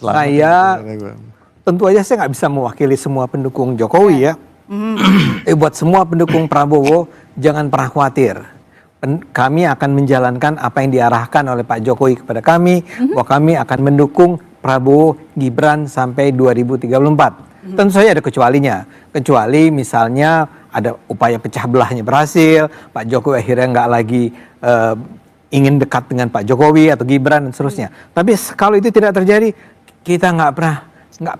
Saya tentu aja saya nggak bisa mewakili semua pendukung Jokowi ya. Buat semua pendukung Prabowo jangan pernah khawatir. Kami akan menjalankan apa yang diarahkan oleh Pak Jokowi kepada kami, bahwa kami akan mendukung Prabowo Gibran sampai 2034. Tentu saja ada kecualinya. Kecuali misalnya ada upaya pecah belahnya berhasil, Pak Jokowi akhirnya nggak lagi ingin dekat dengan Pak Jokowi atau Gibran dan seterusnya. Tapi kalau itu tidak terjadi, kita nggak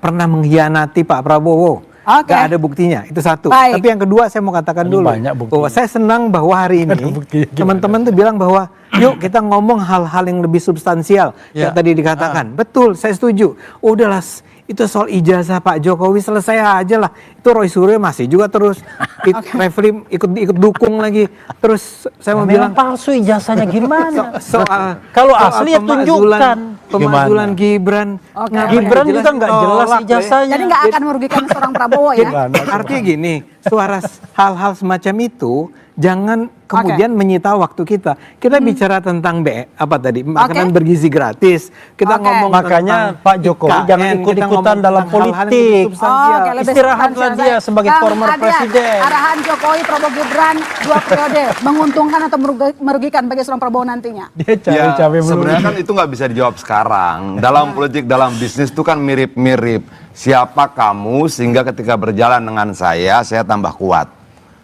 pernah mengkhianati Pak Prabowo. Nggak ada buktinya, itu satu. Baik. Tapi yang kedua saya mau katakan dulu bahwa saya senang bahwa hari ini teman-teman tuh bilang bahwa yuk kita ngomong hal-hal yang lebih substansial yang tadi dikatakan. Betul, saya setuju. Udahlah, itu soal ijazah Pak Jokowi selesai aja lah. Itu Roy Suryo masih juga terus Refli ikut dukung lagi. Terus saya mau bilang palsu ijazahnya gimana? soal kalau asli ya tunjukkan. Pemakzulan Gibran. Gibran juga nggak jelas ijazahnya. Jadi nggak akan merugikan seorang Prabowo ya? Artinya gini, hal-hal semacam itu jangan kemudian menyita waktu kita. Kita bicara tentang makanan bergizi gratis. Kita ngomong makanya Pak Jokowi jangan ikut-ikutan dalam politik. Istirahatlah dia sebagai former presiden. Arahan Jokowi Prabowo Gibran 2 periode menguntungkan atau merugikan bagi seorang Prabowo nantinya? Dia cawe-cawe belum. Sebenarnya kan itu nggak bisa dijawab sekarang. Dalam politik, dalam bisnis itu kan mirip-mirip. Siapa kamu sehingga ketika berjalan dengan saya tambah kuat.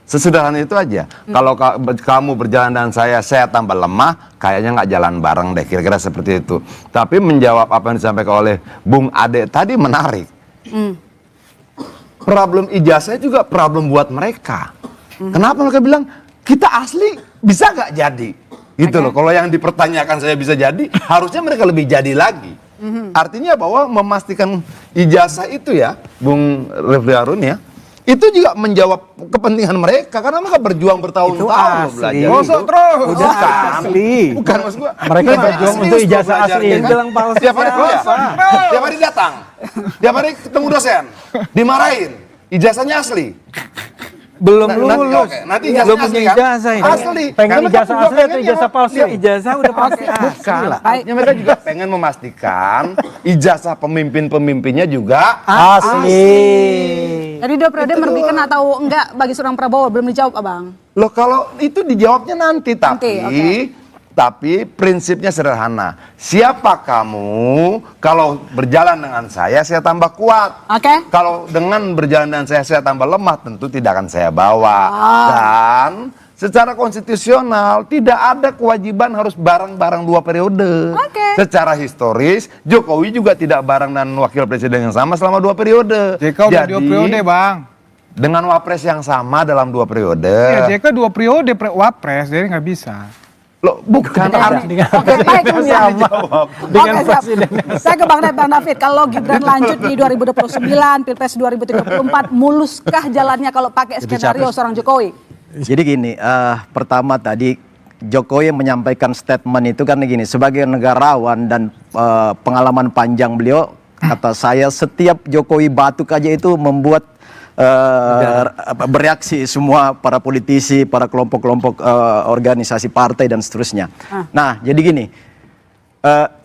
Sesederhana itu aja. Kalau kamu berjalan dengan saya tambah lemah, kayaknya nggak jalan bareng deh, kira-kira seperti itu. Tapi menjawab apa yang disampaikan oleh Bung Ade tadi menarik. Problem ijazah juga problem buat mereka. Kenapa mereka bilang, kita asli bisa nggak jadi? Gitu loh, kalau yang dipertanyakan saya bisa jadi, harusnya mereka lebih jadi lagi. Artinya bahwa memastikan ijazah itu ya, Bung Refli Harun ya, itu juga menjawab kepentingan mereka karena mereka berjuang bertahun-tahun belajar. Mosok terus. Udah asli. Bukan maksud gua. Mereka berjuang untuk ijazah asli. Bilang palsu. Tiap hari kuliah. Tiap hari datang. Tiap hari ketemu dosen. Dimarahin. Ijazahnya asli. Belum lulus. Nanti belum ijazahnya asli punya kan? ijazah ini. Asli. Pengen Karena ijazah kan asli atau ijazah palsu? Ijazah udah pasti Bukan. lah. Artinya mereka juga pengen memastikan ijazah pemimpin-pemimpinnya juga Asli. Jadi 2 periode merugikan atau enggak bagi seorang Prabowo? Belum dijawab, Abang. Loh kalau itu dijawabnya nanti, Oke. Tapi prinsipnya sederhana. Siapa kamu kalau berjalan dengan saya tambah kuat. Oke. Kalau dengan berjalan dengan saya tambah lemah, tentu tidak akan saya bawa. Dan secara konstitusional tidak ada kewajiban harus bareng-bareng 2 periode. Oke. Secara historis Jokowi juga tidak bareng dengan wakil presiden yang sama selama 2 periode. JK udah 2 periode, Bang. Dengan wapres yang sama dalam 2 periode. Ya, JK 2 periode wapres, jadi nggak bisa. Loh, bukan Oke, baik. Dengan siap. presiden. Saya ke Bang David. Kalau Gibran lanjut di 2029, Pilpres 2034, muluskah jalannya kalau pakai skenario seorang Jokowi? Jadi gini, pertama tadi Jokowi menyampaikan statement itu kan gini, sebagai negarawan dan pengalaman panjang beliau, kata saya setiap Jokowi batuk aja itu membuat bereaksi semua para politisi, para kelompok-kelompok organisasi partai dan seterusnya. Nah, jadi gini,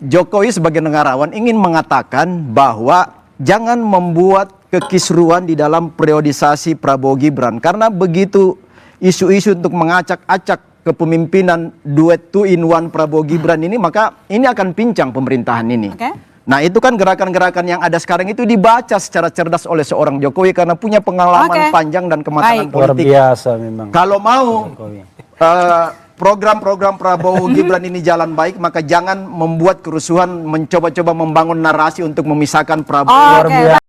Jokowi sebagai negarawan ingin mengatakan bahwa jangan membuat kekisruan di dalam periodisasi Prabowo Gibran, karena begitu isu-isu untuk mengacak-acak kepemimpinan duet 2-in-1 Prabowo Gibran ini, maka ini akan pincang pemerintahan ini. Nah, itu kan gerakan-gerakan yang ada sekarang itu dibaca secara cerdas oleh seorang Jokowi karena punya pengalaman panjang dan kematangan politik. Luar biasa memang. Kalau mau program-program Prabowo Gibran ini jalan baik, maka jangan membuat kerusuhan, mencoba-coba membangun narasi untuk memisahkan Prabowo. Oke.